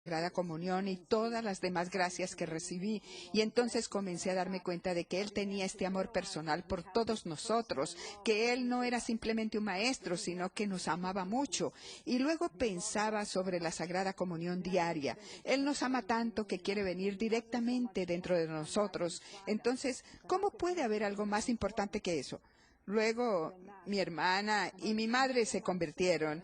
Sagrada Comunión y todas las demás gracias que recibí. Y entonces comencé a darme cuenta de que Él tenía este amor personal por todos nosotros, que Él no era simplemente un maestro, sino que nos amaba mucho. Y luego pensaba sobre la Sagrada Comunión diaria. Él nos ama tanto que quiere venir directamente dentro de nosotros. Entonces, ¿cómo puede haber algo más importante que eso? Luego, mi hermana y mi madre se convirtieron.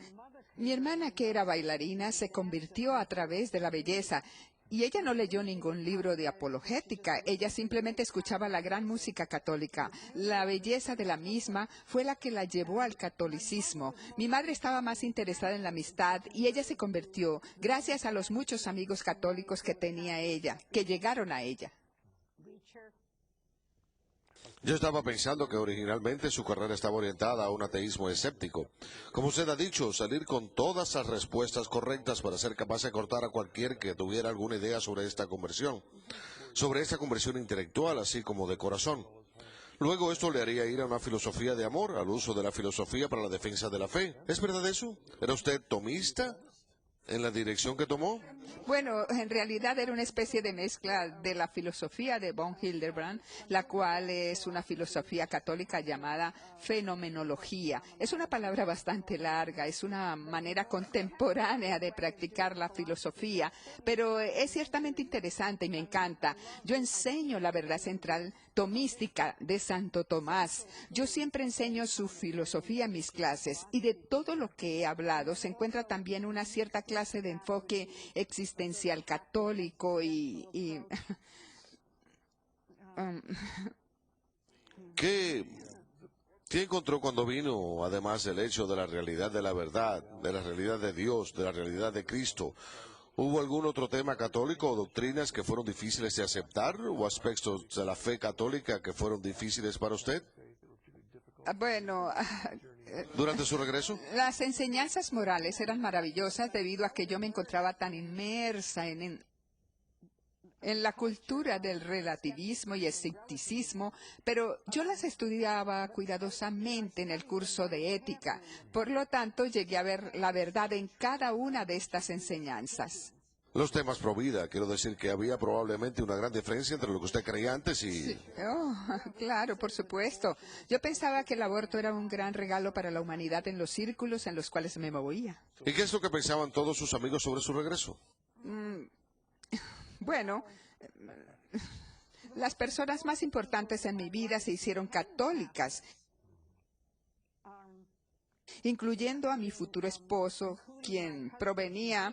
Mi hermana, que era bailarina, se convirtió a través de la belleza. Y ella no leyó ningún libro de apologética, ella simplemente escuchaba la gran música católica. La belleza de la misma fue la que la llevó al catolicismo. Mi madre estaba más interesada en la amistad y ella se convirtió gracias a los muchos amigos católicos que tenía ella, que llegaron a ella. Yo estaba pensando que originalmente su carrera estaba orientada a un ateísmo escéptico. Como usted ha dicho, salir con todas las respuestas correctas para ser capaz de cortar a cualquier que tuviera alguna idea sobre esta conversión intelectual, así como de corazón. Luego esto le haría ir a una filosofía de amor, al uso de la filosofía para la defensa de la fe. ¿Es verdad eso? ¿Era usted tomista en la dirección que tomó? Bueno, en realidad era una especie de mezcla de la filosofía de von Hildebrand, la cual es una filosofía católica llamada fenomenología. Es una palabra bastante larga, es una manera contemporánea de practicar la filosofía, pero es ciertamente interesante y me encanta. Yo enseño la verdad central tomística de Santo Tomás. Yo siempre enseño su filosofía en mis clases y de todo lo que he hablado se encuentra también una cierta clase de enfoque existencial católico ¿Qué encontró cuando vino, además del hecho de la realidad de la verdad, de la realidad de Dios, de la realidad de Cristo? ¿Hubo algún otro tema católico o doctrinas que fueron difíciles de aceptar o aspectos de la fe católica que fueron difíciles para usted Bueno, durante su regreso? las enseñanzas morales eran maravillosas debido a que yo me encontraba tan inmersa en la cultura del relativismo y escepticismo, pero yo las estudiaba cuidadosamente en el curso de ética. Por lo tanto, llegué a ver la verdad en cada una de estas enseñanzas. Los temas pro vida, quiero decir que había probablemente una gran diferencia entre lo que usted creía antes y... Oh, claro, por supuesto. Yo pensaba que el aborto era un gran regalo para la humanidad en los círculos en los cuales me movía. ¿Y qué es lo que pensaban todos sus amigos sobre su regreso? Bueno, las personas más importantes en mi vida se hicieron católicas, incluyendo a mi futuro esposo, él provenía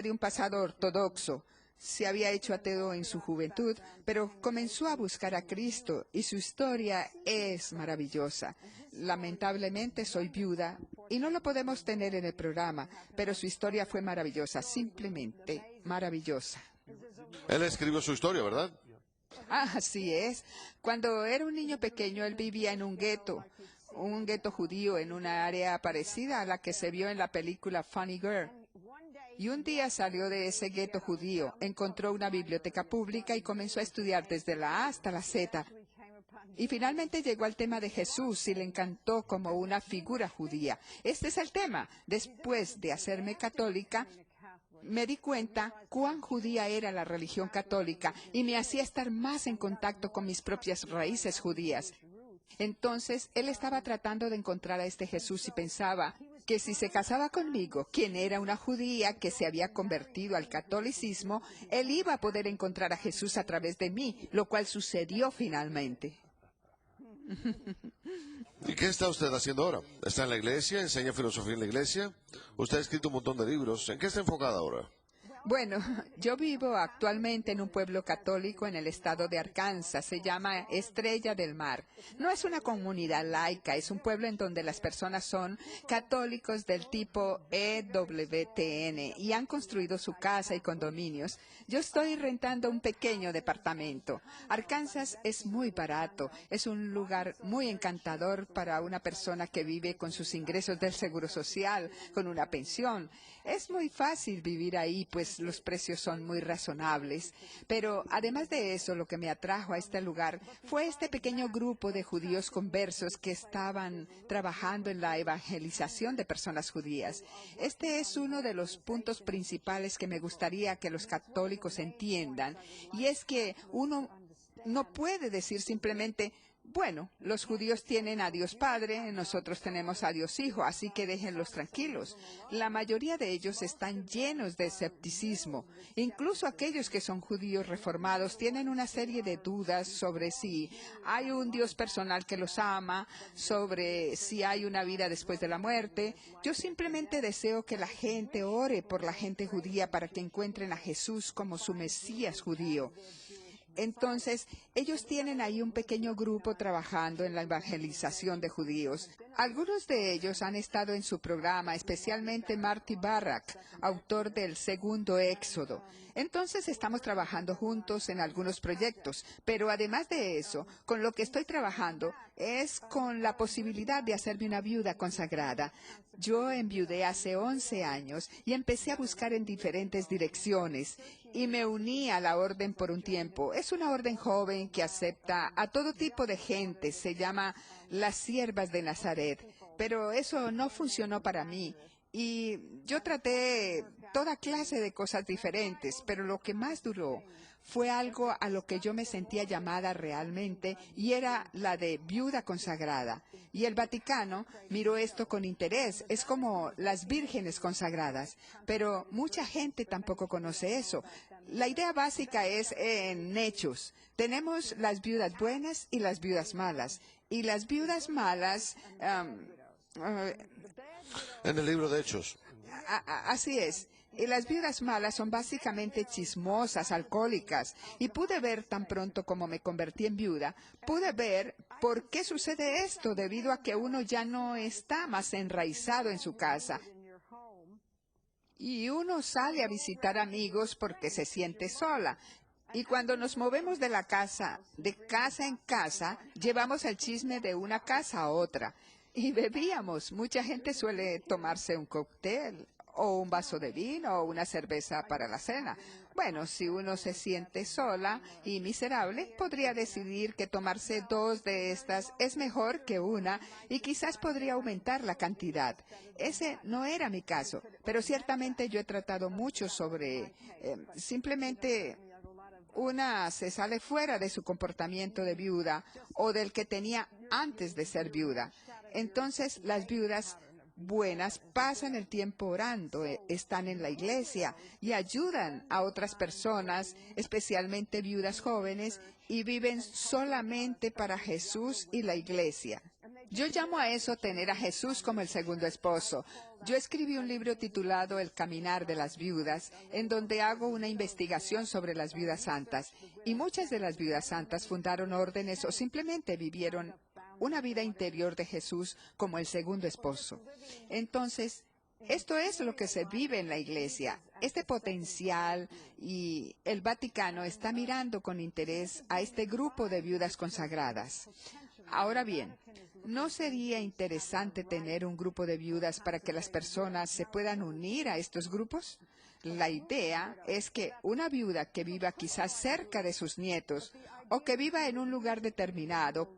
de un pasado ortodoxo. Se había hecho ateo en su juventud, pero comenzó a buscar a Cristo y su historia es maravillosa. Lamentablemente soy viuda y no lo podemos tener en el programa, pero su historia fue maravillosa, simplemente maravillosa. Él escribió su historia, ¿verdad? Ah, así es. Cuando era un niño pequeño, él vivía en un gueto judío en una área parecida a la que se vio en la película Funny Girl. Y un día salió de ese gueto judío, encontró una biblioteca pública y comenzó a estudiar desde la A hasta la Z. Y finalmente llegó al tema de Jesús y le encantó como una figura judía. Este es el tema. Después de hacerme católica, me di cuenta cuán judía era la religión católica y me hacía estar más en contacto con mis propias raíces judías. Entonces, él estaba tratando de encontrar a este Jesús y pensaba que si se casaba conmigo, quien era una judía que se había convertido al catolicismo, él iba a poder encontrar a Jesús a través de mí, lo cual sucedió finalmente. ¿Y qué está usted haciendo ahora? ¿Está en la iglesia? ¿Enseña filosofía en la iglesia? Usted ha escrito un montón de libros. ¿En qué está enfocada ahora? Bueno, yo vivo actualmente en un pueblo católico en el estado de Arkansas. Se llama Estrella del Mar. No es una comunidad laica, es un pueblo en donde las personas son católicos del tipo EWTN y han construido su casa y condominios. Yo estoy rentando un pequeño departamento. Arkansas es muy barato. Es un lugar muy encantador para una persona que vive con sus ingresos del seguro social, con una pensión. Es muy fácil vivir ahí, pues los precios son muy razonables. Pero además de eso, lo que me atrajo a este lugar fue este pequeño grupo de judíos conversos que estaban trabajando en la evangelización de personas judías. Este es uno de los puntos principales que me gustaría que los católicos entiendan, y es que uno no puede decir simplemente: bueno, los judíos tienen a Dios Padre, nosotros tenemos a Dios Hijo, así que déjenlos tranquilos. La mayoría de ellos están llenos de escepticismo. Incluso aquellos que son judíos reformados tienen una serie de dudas sobre si hay un Dios personal que los ama, sobre si hay una vida después de la muerte. Yo simplemente deseo que la gente ore por la gente judía para que encuentren a Jesús como su Mesías judío. Entonces, ellos tienen ahí un pequeño grupo trabajando en la evangelización de judíos. Algunos de ellos han estado en su programa, especialmente Marty Barak, autor del segundo Éxodo. Entonces, estamos trabajando juntos en algunos proyectos, pero además de eso, con lo que estoy trabajando es con la posibilidad de hacerme una viuda consagrada. Yo enviudé hace 11 años y empecé a buscar en diferentes direcciones y me uní a la orden por un tiempo. Es una orden joven que acepta a todo tipo de gente. Se llama las Siervas de Nazaret. Pero eso no funcionó para mí. Y yo traté toda clase de cosas diferentes, pero lo que más duró fue algo a lo que yo me sentía llamada realmente, y era la de viuda consagrada. Y el Vaticano miró esto con interés. Es como las vírgenes consagradas, pero mucha gente tampoco conoce eso. La idea básica es en hechos. Tenemos las viudas buenas y las viudas malas. Y las viudas malas, En el libro de Hechos. así es. Y las viudas malas son básicamente chismosas, alcohólicas. Y pude ver tan pronto como me convertí en viuda, pude ver por qué sucede esto, debido a que uno ya no está más enraizado en su casa. Y uno sale a visitar amigos porque se siente sola. Y cuando nos movemos de casa en casa, llevamos el chisme de una casa a otra. Y bebíamos. Mucha gente suele tomarse un cóctel, o un vaso de vino, o una cerveza para la cena. Bueno, si uno se siente sola y miserable, podría decidir que tomarse 2 de estas es mejor que una, y quizás podría aumentar la cantidad. Ese no era mi caso, pero ciertamente yo he tratado mucho sobre simplemente una se sale fuera de su comportamiento de viuda o del que tenía antes de ser viuda. Entonces, las viudas buenas pasan el tiempo orando, están en la iglesia y ayudan a otras personas, especialmente viudas jóvenes, y viven solamente para Jesús y la iglesia. Yo llamo a eso tener a Jesús como el segundo esposo. Yo escribí un libro titulado El Caminar de las Viudas, en donde hago una investigación sobre las viudas santas. Y muchas de las viudas santas fundaron órdenes o simplemente vivieron una vida interior de Jesús como el segundo esposo. Entonces, esto es lo que se vive en la iglesia, este potencial, y el Vaticano está mirando con interés a este grupo de viudas consagradas. Ahora bien, ¿no sería interesante tener un grupo de viudas para que las personas se puedan unir a estos grupos? La idea es que una viuda que viva quizás cerca de sus nietos o que viva en un lugar determinado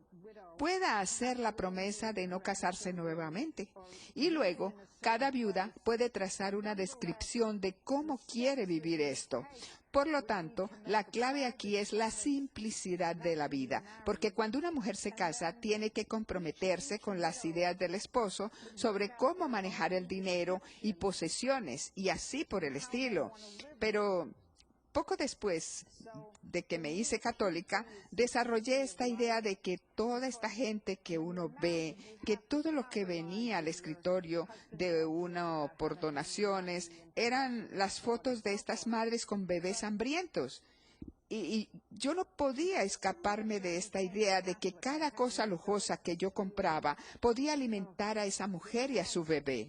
pueda hacer la promesa de no casarse nuevamente. Y luego, cada viuda puede trazar una descripción de cómo quiere vivir esto. Por lo tanto, la clave aquí es la simplicidad de la vida, porque cuando una mujer se casa, tiene que comprometerse con las ideas del esposo sobre cómo manejar el dinero y posesiones, y así por el estilo. Pero poco después de que me hice católica, desarrollé esta idea de que toda esta gente que uno ve, que todo lo que venía al escritorio de uno por donaciones, eran las fotos de estas madres con bebés hambrientos. Y yo no podía escaparme de esta idea de que cada cosa lujosa que yo compraba podía alimentar a esa mujer y a su bebé.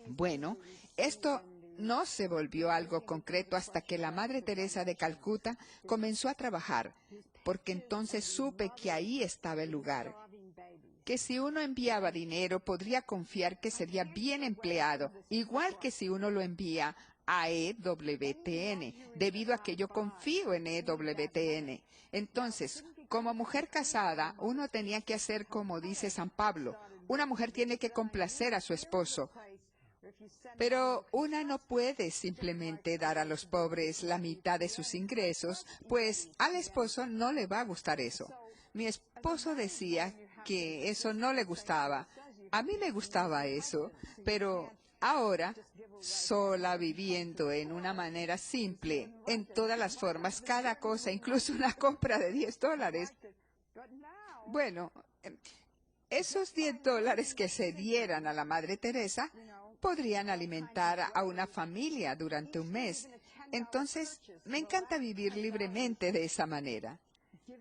Bueno, esto no se volvió algo concreto hasta que la Madre Teresa de Calcuta comenzó a trabajar, porque entonces supe que ahí estaba el lugar, que si uno enviaba dinero podría confiar que sería bien empleado, igual que si uno lo envía a EWTN, debido a que yo confío en EWTN. Entonces, como mujer casada, uno tenía que hacer como dice San Pablo. Una mujer tiene que complacer a su esposo. Pero una no puede simplemente dar a los pobres la mitad de sus ingresos, pues al esposo no le va a gustar eso. Mi esposo decía que eso no le gustaba. A mí me gustaba eso, pero ahora, sola, viviendo en una manera simple, en todas las formas, cada cosa, incluso una compra de $10. Bueno, esos $10 que se dieran a la Madre Teresa podrían alimentar a una familia durante un mes. Entonces, me encanta vivir libremente de esa manera.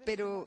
Pero